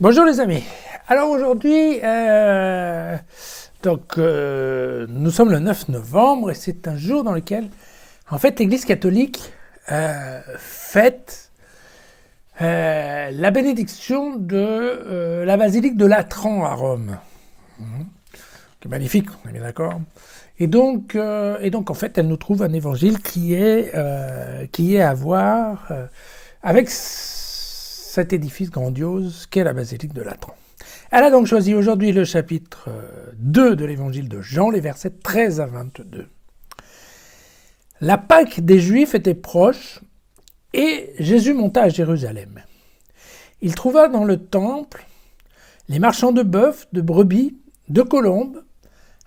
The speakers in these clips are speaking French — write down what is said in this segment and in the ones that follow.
Bonjour les amis. Alors aujourd'hui, nous sommes le 9 novembre et c'est un jour dans lequel, en fait, l'Église catholique fête la bénédiction de la basilique de Latran à Rome. C'est magnifique, on est bien d'accord. Et donc, en fait, elle nous trouve un évangile qui est à voir avec cet édifice grandiose qu'est la basilique de Latran. Elle a donc choisi aujourd'hui le chapitre 2 de l'évangile de Jean, les versets 13 à 22. La Pâque des Juifs était proche et Jésus monta à Jérusalem. Il trouva dans le temple les marchands de bœufs, de brebis, de colombes,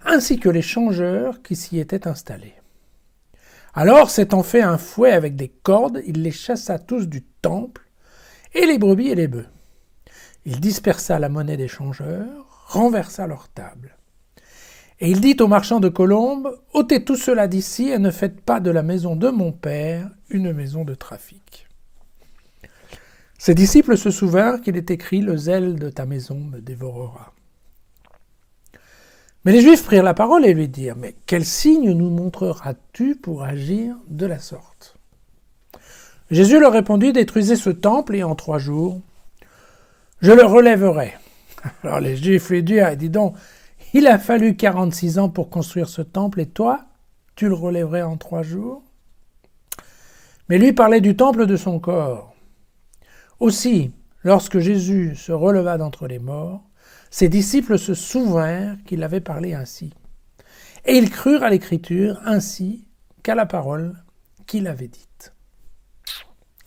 ainsi que les changeurs qui s'y étaient installés. Alors, s'étant fait un fouet avec des cordes, il les chassa tous du temple, et les brebis et les bœufs. Il dispersa la monnaie des changeurs, renversa leurs tables. Et il dit aux marchands de colombes, « ôtez tout cela d'ici et ne faites pas de la maison de mon père une maison de trafic. » Ses disciples se souvinrent qu'il est écrit, « Le zèle de ta maison me dévorera. » Mais les Juifs prirent la parole et lui dirent, « Mais quel signe nous montreras-tu pour agir de la sorte ?» Jésus leur répondit, « Détruisez ce temple et en 3 jours, je le relèverai. » Alors les Juifs lui dirent, « Dis donc, il a fallu 46 ans pour construire ce temple et toi, tu le relèverais en 3 jours ?» Mais lui parlait du temple de son corps. Aussi, lorsque Jésus se releva d'entre les morts, ses disciples se souvinrent qu'il avait parlé ainsi. Et ils crurent à l'écriture ainsi qu'à la parole qu'il avait dite.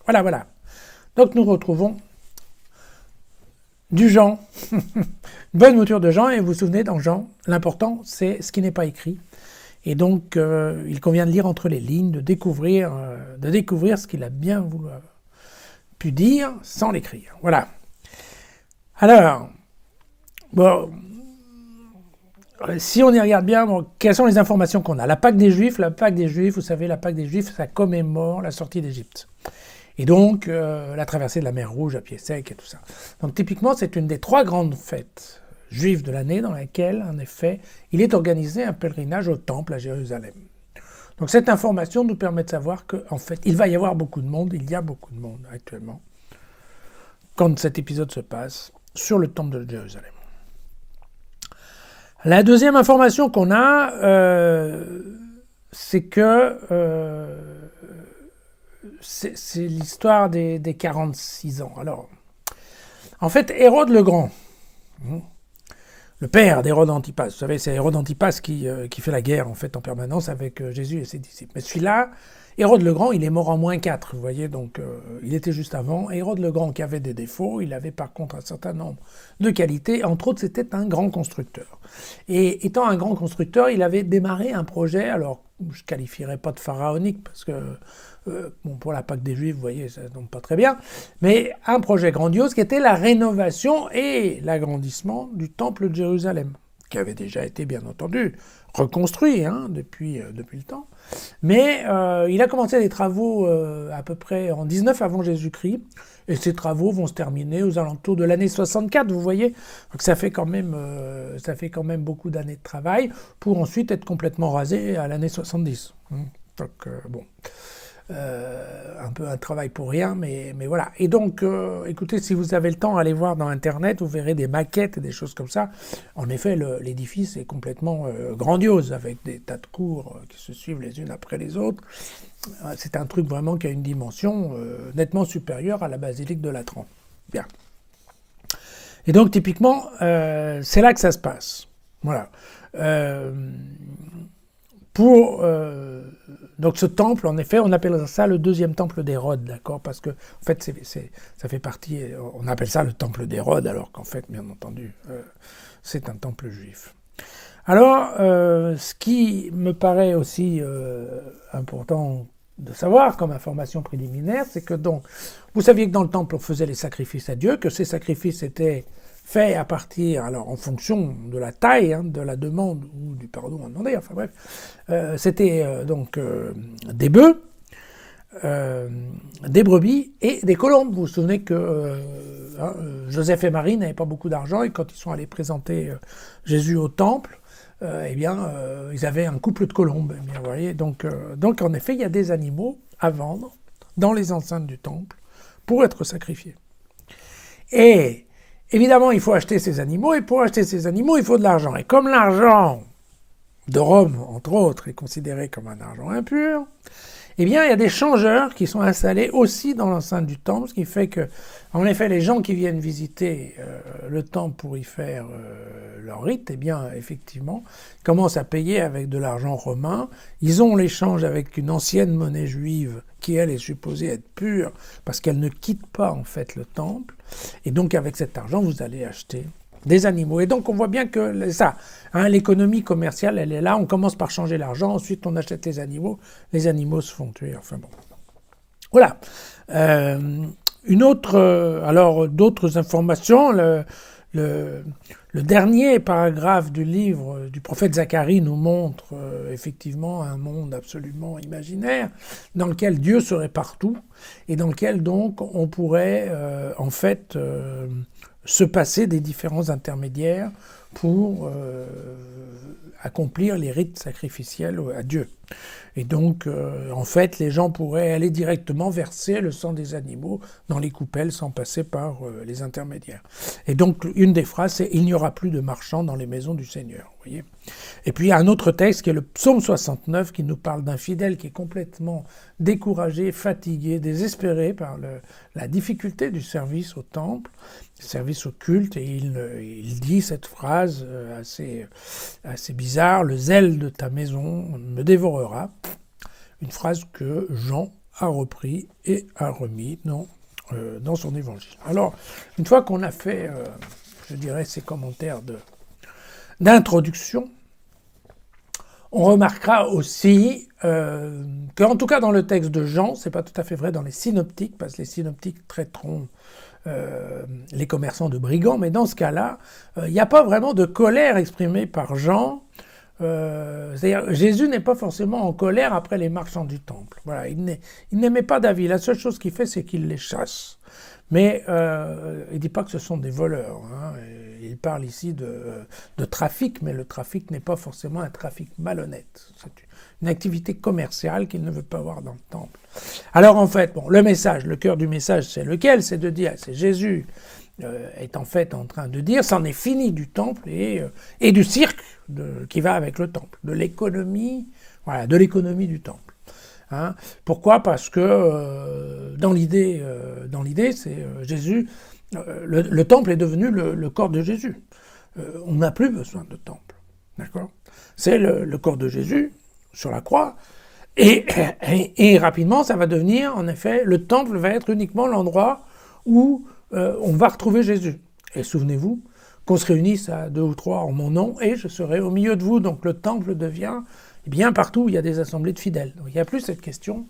Voilà. Donc nous retrouvons du Jean, une bonne mouture de Jean, et vous vous souvenez, dans Jean, l'important c'est ce qui n'est pas écrit. Et donc il convient de lire entre les lignes, de découvrir ce qu'il a bien pu dire sans l'écrire. Voilà. Alors, bon, si on y regarde bien, quelles sont les informations qu'on a ? La Pâque des Juifs, vous savez, la Pâque des Juifs, ça commémore la sortie d'Égypte. Et donc, la traversée de la mer Rouge à pied sec et tout ça. Donc, typiquement, c'est une des 3 grandes fêtes juives de l'année dans laquelle, en effet, il est organisé un pèlerinage au temple à Jérusalem. Donc, cette information nous permet de savoir qu'en fait, il va y avoir beaucoup de monde, il y a beaucoup de monde actuellement, quand cet épisode se passe sur le temple de Jérusalem. La deuxième information qu'on a, c'est que c'est l'histoire des 46 ans. Alors, en fait, Hérode le Grand, le père d'Hérode Antipas, vous savez, c'est Hérode Antipas qui fait la guerre en fait en permanence avec Jésus et ses disciples. Mais celui-là, Hérode le Grand, il est mort en -4, vous voyez, donc il était juste avant. Hérode le Grand qui avait des défauts, il avait par contre un certain nombre de qualités, entre autres c'était un grand constructeur. Et étant un grand constructeur, il avait démarré un projet, alors je ne qualifierais pas de pharaonique, parce que pour la Pâque des Juifs, vous voyez, ça ne tombe pas très bien, mais un projet grandiose qui était la rénovation et l'agrandissement du temple de Jérusalem, qui avait déjà été bien entendu reconstruit depuis le temps. Mais il a commencé les travaux à peu près en 19 avant Jésus-Christ, et ces travaux vont se terminer aux alentours de l'année 64, vous voyez. Donc ça fait quand même beaucoup d'années de travail pour ensuite être complètement rasé à l'année 70. Donc bon, un peu un travail pour rien, mais voilà. Et donc, écoutez, si vous avez le temps, allez voir dans Internet, vous verrez des maquettes et des choses comme ça. En effet, l'édifice est complètement grandiose, avec des tas de cours qui se suivent les unes après les autres. C'est un truc vraiment qui a une dimension nettement supérieure à la basilique de Latran. Bien. Et donc, typiquement, c'est là que ça se passe. Voilà. Donc ce temple, en effet, on appelle ça le 2e temple d'Hérode, d'accord ? Parce que, en fait, ça fait partie, on appelle ça le temple d'Hérode, alors qu'en fait, bien entendu, c'est un temple juif. Alors, ce qui me paraît aussi important de savoir comme information préliminaire, c'est que donc, vous saviez que dans le temple, on faisait les sacrifices à Dieu, que ces sacrifices étaient fait à partir, alors en fonction de la taille, de la demande ou du pardon à demander, enfin bref, c'était donc des bœufs, des brebis et des colombes. Vous vous souvenez que Joseph et Marie n'avaient pas beaucoup d'argent et quand ils sont allés présenter Jésus au temple, ils avaient un couple de colombes. Eh bien, vous voyez, donc en effet, il y a des animaux à vendre dans les enceintes du temple pour être sacrifiés. Et évidemment, il faut acheter ces animaux, et pour acheter ces animaux, il faut de l'argent. Et comme l'argent de Rome, entre autres, est considéré comme un argent impur, eh bien, il y a des changeurs qui sont installés aussi dans l'enceinte du temple, ce qui fait que, en effet, les gens qui viennent visiter le temple pour y faire leur rite, eh bien, effectivement, commencent à payer avec de l'argent romain. Ils ont l'échange avec une ancienne monnaie juive qui, elle, est supposée être pure parce qu'elle ne quitte pas, en fait, le temple. Et donc, avec cet argent, vous allez acheter des animaux. Et donc, on voit bien que ça, l'économie commerciale, elle est là. On commence par changer l'argent, ensuite on achète les animaux se font tuer. Enfin bon. Voilà. D'autres informations. Le dernier paragraphe du livre du prophète Zacharie nous montre effectivement un monde absolument imaginaire dans lequel Dieu serait partout et dans lequel donc on pourrait se passer des différents intermédiaires pour accomplir les rites sacrificiels à Dieu. Et donc, en fait, les gens pourraient aller directement verser le sang des animaux dans les coupelles sans passer par les intermédiaires. Et donc, une des phrases, c'est « Il n'y aura plus de marchands dans les maisons du Seigneur ». Vous voyez ? Et puis, il y a un autre texte qui est le psaume 69 qui nous parle d'un fidèle qui est complètement découragé, fatigué, désespéré par la difficulté du service au temple, du service au culte, et il dit cette phrase assez bizarre « Le zèle de ta maison me dévorera ». Une phrase que Jean a repris et a remis dans son évangile. Alors, une fois qu'on a fait, je dirais, ces commentaires d'introduction, on remarquera aussi qu'en tout cas dans le texte de Jean, c'est pas tout à fait vrai dans les synoptiques, parce que les synoptiques traiteront les commerçants de brigands, mais dans ce cas-là, il n'y a pas vraiment de colère exprimée par Jean. C'est-à-dire, Jésus n'est pas forcément en colère après les marchands du temple. Voilà, il n'émet pas d'avis. La seule chose qu'il fait, c'est qu'il les chasse. Mais il ne dit pas que ce sont des voleurs. Il parle ici de trafic, mais le trafic n'est pas forcément un trafic malhonnête. C'est une activité commerciale qu'il ne veut pas voir dans le temple. Alors en fait, le cœur du message, c'est lequel ? C'est de dire, c'est Jésus est en fait en train de dire, c'en est fini du temple et du cirque qui va avec le temple, de l'économie du temple. Pourquoi ? Parce que dans l'idée, c'est Jésus, le temple est devenu le corps de Jésus. On n'a plus besoin de temple, d'accord ? C'est le corps de Jésus sur la croix, et rapidement, ça va devenir, en effet, le temple va être uniquement l'endroit où on va retrouver Jésus. Et souvenez-vous qu'on se réunisse à 2 ou 3 en mon nom, et je serai au milieu de vous. Donc le temple devient, bien partout où il y a des assemblées de fidèles. Donc, il n'y a plus cette question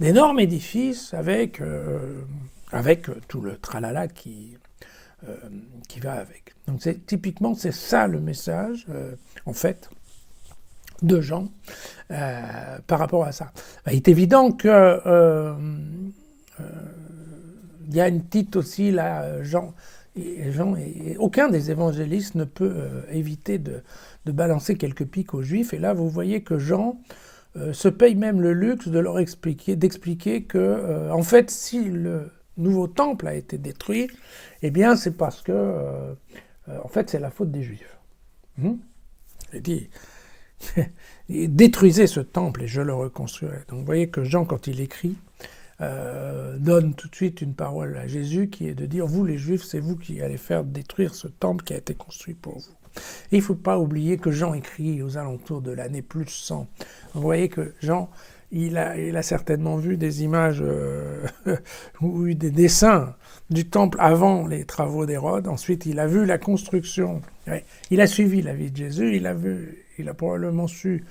d'énormes édifices avec tout le tralala qui va avec. Donc typiquement, c'est ça le message, en fait, de Jean par rapport à ça. Il est évident que il y a une petite aussi, là, Jean, aucun des évangélistes ne peut éviter de balancer quelques piques aux Juifs. Et là, vous voyez que Jean se paye même le luxe de leur d'expliquer que, en fait, si le nouveau temple a été détruit, eh bien, c'est parce que, en fait, c'est la faute des Juifs. Il dit, détruisez ce temple et je le reconstruirai. Donc, vous voyez que Jean, quand il écrit, donne tout de suite une parole à Jésus qui est de dire, vous les Juifs, c'est vous qui allez faire détruire ce temple qui a été construit pour vous. Et il ne faut pas oublier que Jean écrit aux alentours de l'année plus 100. Vous voyez que Jean, il a certainement vu des images ou des dessins du temple avant les travaux d'Hérode. Ensuite, il a vu la construction. Il a suivi la vie de Jésus, il a probablement su,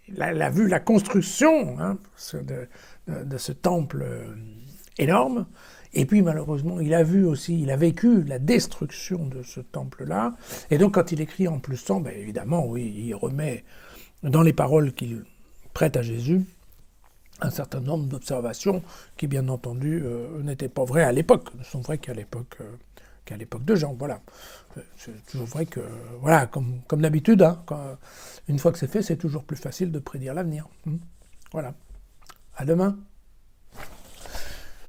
il a vu la construction de ce temple énorme, et puis malheureusement il a vécu la destruction de ce temple-là, et donc quand il écrit en plus 100, évidemment oui, il remet dans les paroles qu'il prête à Jésus un certain nombre d'observations qui, bien entendu, n'étaient pas vraies à l'époque, ne sont vraies qu'à l'époque de Jean. Voilà. C'est toujours vrai que, voilà, comme d'habitude, hein, une fois que c'est fait, c'est toujours plus facile de prédire l'avenir. Voilà. À demain.